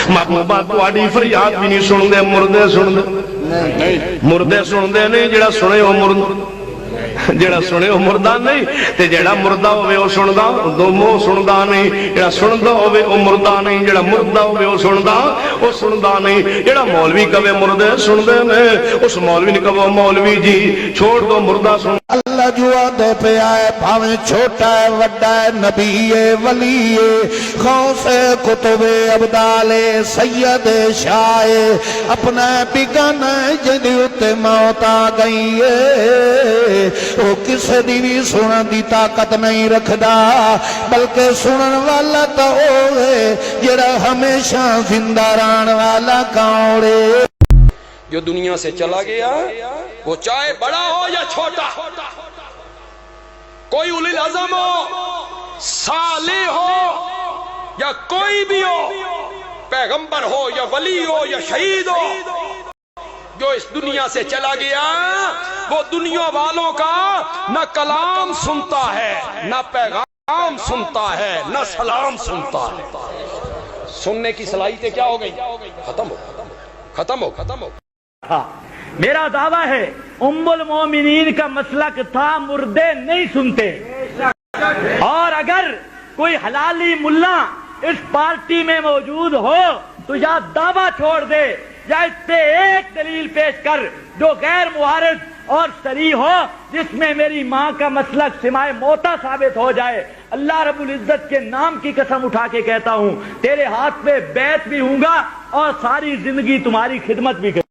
محبوبہ تہاڈی فریاد بھی نہیں سن دے، مردے سن دے، مردے سن دے نہیں، جڑا سنے وہ مرد، جڑا سنے وہ مردہ نہیں، تے جڑا مردہ ہوئے وہ سندا، دومو سندا نہیں، جڑا سندا ہوئے وہ مردہ نہیں، جڑا مردہ ہوئے وہ سندا نہیں، جڑا مولوی کہے مردے سندے نے، اس مولوی نے کہو مولوی جی چھوڑ دو مردہ سن۔ اللہ جو دے پہ آئے بھاویں چھوٹا ہے وڈا ہے، نبی ولی غوث کتب ابدال سید شاہ، اپنا بگانا جدی اتے موت آ گئی ہے، وہ کسے دی بھی سنن دی طاقت نہیں رکھدا، بلکہ سنن والا تو ہے جڑا ہمیشہ زندہ رہن والا کاؤڑے۔ جو دنیا سے چلا گیا وہ چاہے بڑا ہو یا چھوٹا، کوئی اولی العزم ہو، صالح ہو یا کوئی بھی ہو، پیغمبر ہو یا ولی ہو یا شہید ہو، جو اس دنیا سے چلا گیا وہ دنیا والوں کا نہ کلام سنتا ہے، نہ پیغام سنتا ہے، نہ سلام سنتا ہے۔ سننے کی صلاحیتیں کیا ہو گئی؟ ختم ہو۔ میرا دعویٰ ہے ام المومنین کا مسلک تھا مردے نہیں سنتے، اور اگر کوئی حلالی ملا اس پارٹی میں موجود ہو تو یا دعویٰ چھوڑ دے یا اس سے ایک دلیل پیش کر جو غیر معارض اور صریح ہو، جس میں میری ماں کا مسلک سماع موتا ثابت ہو جائے۔ اللہ رب العزت کے نام کی قسم اٹھا کے کہتا ہوں تیرے ہاتھ پہ بیعت بھی ہوں گا اور ساری زندگی تمہاری خدمت بھی کروں۔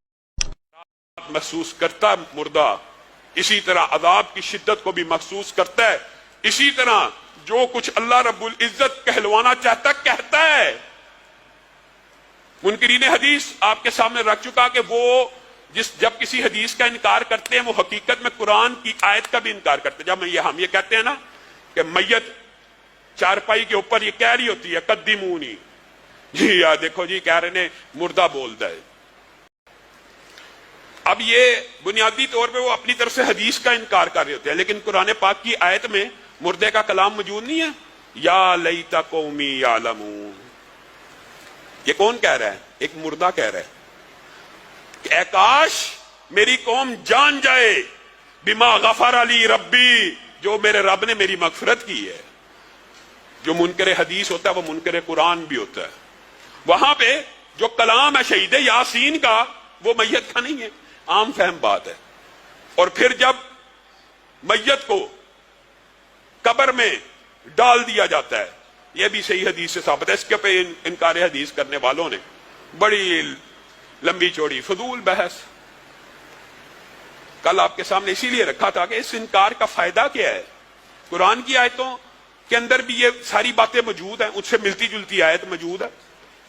محسوس کرتا ہے مردہ، اسی طرح عذاب کی شدت کو بھی محسوس کرتا ہے، اسی طرح جو کچھ اللہ رب العزت کہلوانا چاہتا کہتا ہے۔ منکرین حدیث آپ کے سامنے رکھ چکا کہ وہ جب کسی حدیث کا انکار کرتے ہیں وہ حقیقت میں قرآن کی آیت کا بھی انکار کرتے ہیں۔ جب ہم یہ کہتے ہیں نا کہ میت چارپائی کے اوپر یہ کہہ رہی ہوتی ہے قدمونی، جی یار دیکھو جی کہہ رہے ہیں مردہ بولتا ہے، اب یہ بنیادی طور پہ وہ اپنی طرف سے حدیث کا انکار کر رہے ہوتے ہیں، لیکن قرآن پاک کی آیت میں مردے کا کلام موجود نہیں ہے۔ یا لیت قومی یعلمون، یہ کون کہہ رہا ہے؟ ایک مردہ کہہ رہا ہے کہ اے کاش میری قوم جان جائے بما غفر علی ربی، جو میرے رب نے میری مغفرت کی ہے۔ جو منکر حدیث ہوتا ہے وہ منکر قرآن بھی ہوتا ہے۔ وہاں پہ جو کلام ہے شہید یاسین کا وہ میت کا نہیں ہے، عام فہم بات ہے۔ اور پھر جب میت کو قبر میں ڈال دیا جاتا ہے، یہ بھی صحیح حدیث سے ثابت ہے۔ اس کے پہ انکار حدیث کرنے والوں نے بڑی لمبی چوڑی فضول بحث کل آپ کے سامنے اسی لیے رکھا تھا کہ اس انکار کا فائدہ کیا ہے۔ قرآن کی آیتوں کے اندر بھی یہ ساری باتیں موجود ہیں، اس سے ملتی جلتی آیت موجود ہے۔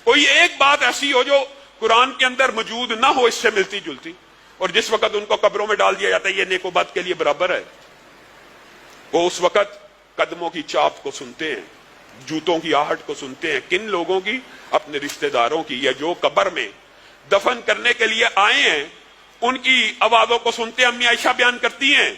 کوئی ایک بات ایسی ہو جو قرآن کے اندر موجود نہ ہو اس سے ملتی جلتی، اور جس وقت ان کو قبروں میں ڈال دیا جاتا ہے یہ نیک و بد کے لیے برابر ہے۔ وہ اس وقت قدموں کی چاپ کو سنتے ہیں، جوتوں کی آہٹ کو سنتے ہیں۔ کن لوگوں کی؟ اپنے رشتہ داروں کی، یا جو قبر میں دفن کرنے کے لیے آئے ہیں ان کی آوازوں کو سنتے ہیں۔ امی عائشہ بیان کرتی ہیں